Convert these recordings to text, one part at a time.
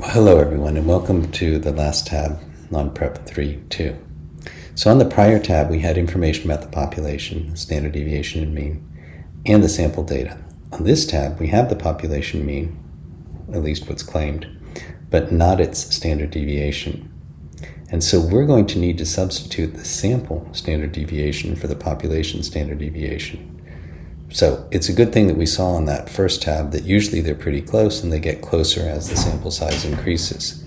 Hello everyone, and welcome to the last tab on Prep 3.2. So on the prior tab we had information about the population, standard deviation and mean, and the sample data. On this tab we have the population mean, at least what's claimed, but not its standard deviation. And so we're going to need to substitute the sample standard deviation for the population standard deviation. So it's a good thing that we saw on that first tab that usually they're pretty close and they get closer as the sample size increases.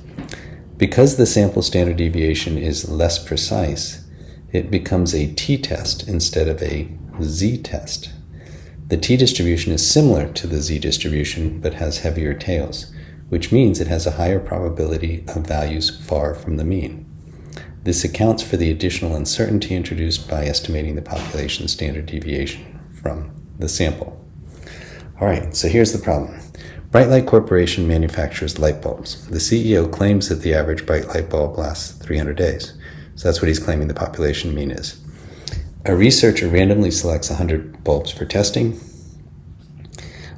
Because the sample standard deviation is less precise, it becomes a t-test instead of a z-test. The t-distribution is similar to the z-distribution but has heavier tails, which means it has a higher probability of values far from the mean. This accounts for the additional uncertainty introduced by estimating the population standard deviation from the sample. All right, so here's the problem. Bright Light Corporation manufactures light bulbs. The CEO claims that the average bright light bulb lasts 300 days. So that's what he's claiming the population mean is. A researcher randomly selects 100 bulbs for testing.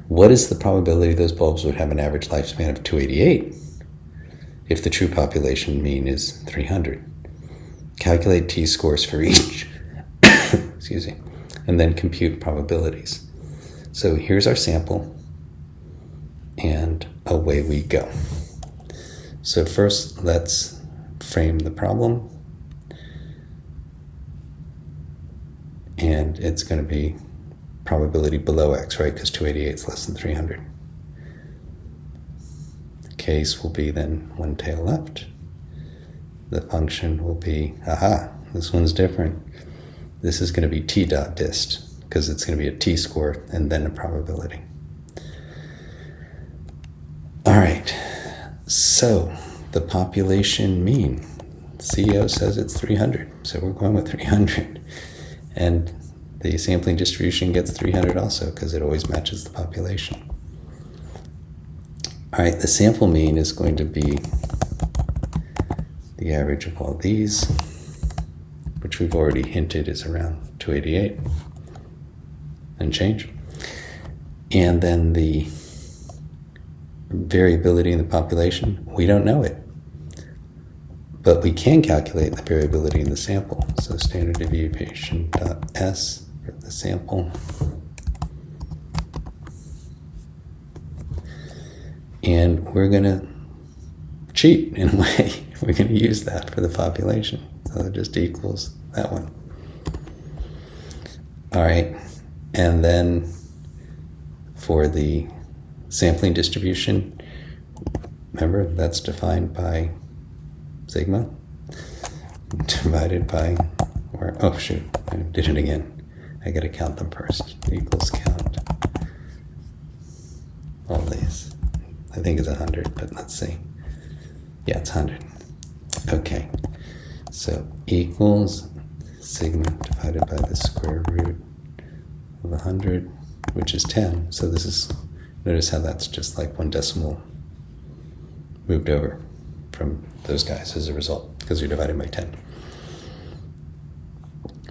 What is the probability those bulbs would have an average lifespan of 288 if the true population mean is 300? Calculate t-scores for each. Excuse me. And then compute probabilities. So here's our sample, and away we go. So first, let's frame the problem. And it's going to be probability below x, right? Because 288 is less than 300. The case will be then one tail left. The function will be, this one's different. This is going to be t dot dist, because it's going to be a t-score and then a probability. All right, so the population mean. CEO says it's 300, so we're going with 300. And the sampling distribution gets 300 also, because it always matches the population. All right, the sample mean is going to be the average of all these, which we've already hinted is around 288 and change. And then the variability in the population, we don't know it. But we can calculate the variability in the sample. So standard deviation dot s for the sample. And we're going to cheat in a way. We're going to use that for the population. So it just equals that one. All right. And then for the sampling distribution, remember that's defined by sigma divided by, oh shoot, I did it again. I got to count them first. Equals count all these. I think it's 100, but let's see. Yeah, it's 100. Okay. So equals sigma divided by the square root of 100, which is 10. So this is, notice how that's just like one decimal moved over from those guys as a result, because you're dividing by 10.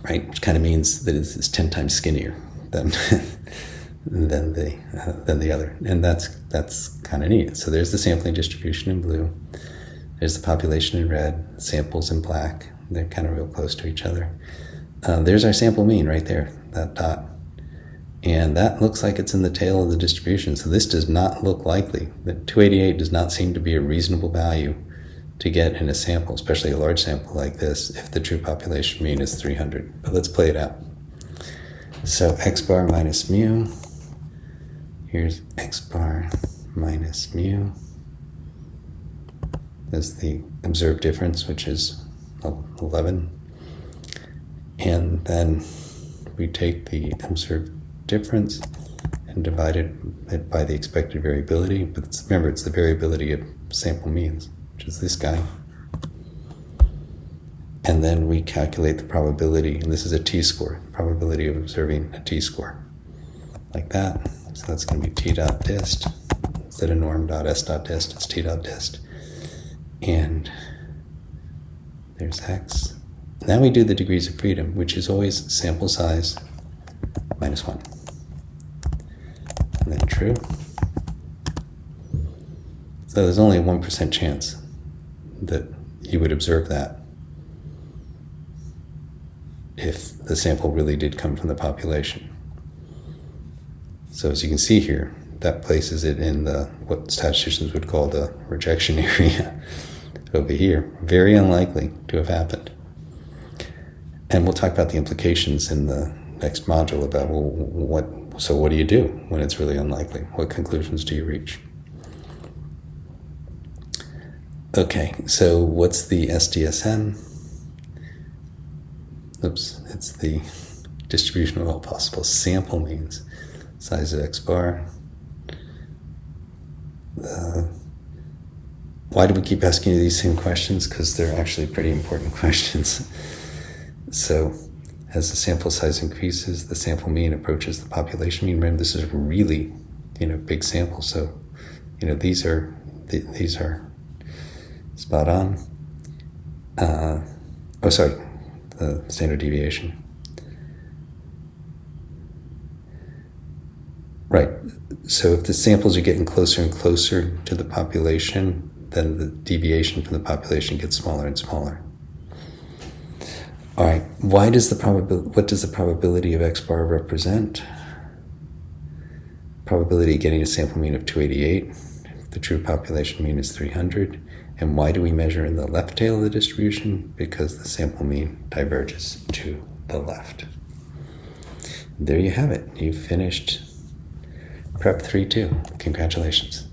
Right? Which kind of means that it's 10 times skinnier than than the other. And that's kind of neat. So there's the sampling distribution in blue. There's the population in red, samples in black. They're kind of real close to each other. There's our sample mean right there, that dot. And that looks like it's in the tail of the distribution. So this does not look likely. The 288 does not seem to be a reasonable value to get in a sample, especially a large sample like this, if the true population mean is 300. But let's play it out. So x bar minus mu. Here's x bar minus mu. There's the observed difference, which is 11. And then we take the observed difference and divide it by the expected variability. But remember, it's the variability of sample means, which is this guy. And then we calculate the probability, and this is a t-score, probability of observing a t-score, like that. So that's going to be t dot dist. Instead of norm dot s dot dist, it's t dot dist. And there's x. Now we do the degrees of freedom, which is always sample size minus 1. And then true. So there's only a 1% chance that you would observe that if the sample really did come from the population. So as you can see here, that places it in the what statisticians would call the rejection area over here. Very unlikely to have happened. And we'll talk about the implications in the next module about, well, what do you do when it's really unlikely? What conclusions do you reach? Okay, so what's the SDSM? Oops, it's the distribution of all possible sample means. Size of X bar. Why do we keep asking you these same questions? Because they're actually pretty important questions. So as the sample size increases, the sample mean approaches the population mean. Remember, this is really, big sample. So, these are spot on. The standard deviation. Right. So if the samples are getting closer and closer to the population, then the deviation from the population gets smaller and smaller. All right. What does the probability of X bar represent? Probability of getting a sample mean of 288. The true population mean is 300. And why do we measure in the left tail of the distribution? Because the sample mean diverges to the left. There you have it. You've finished Prep 3-2. Congratulations.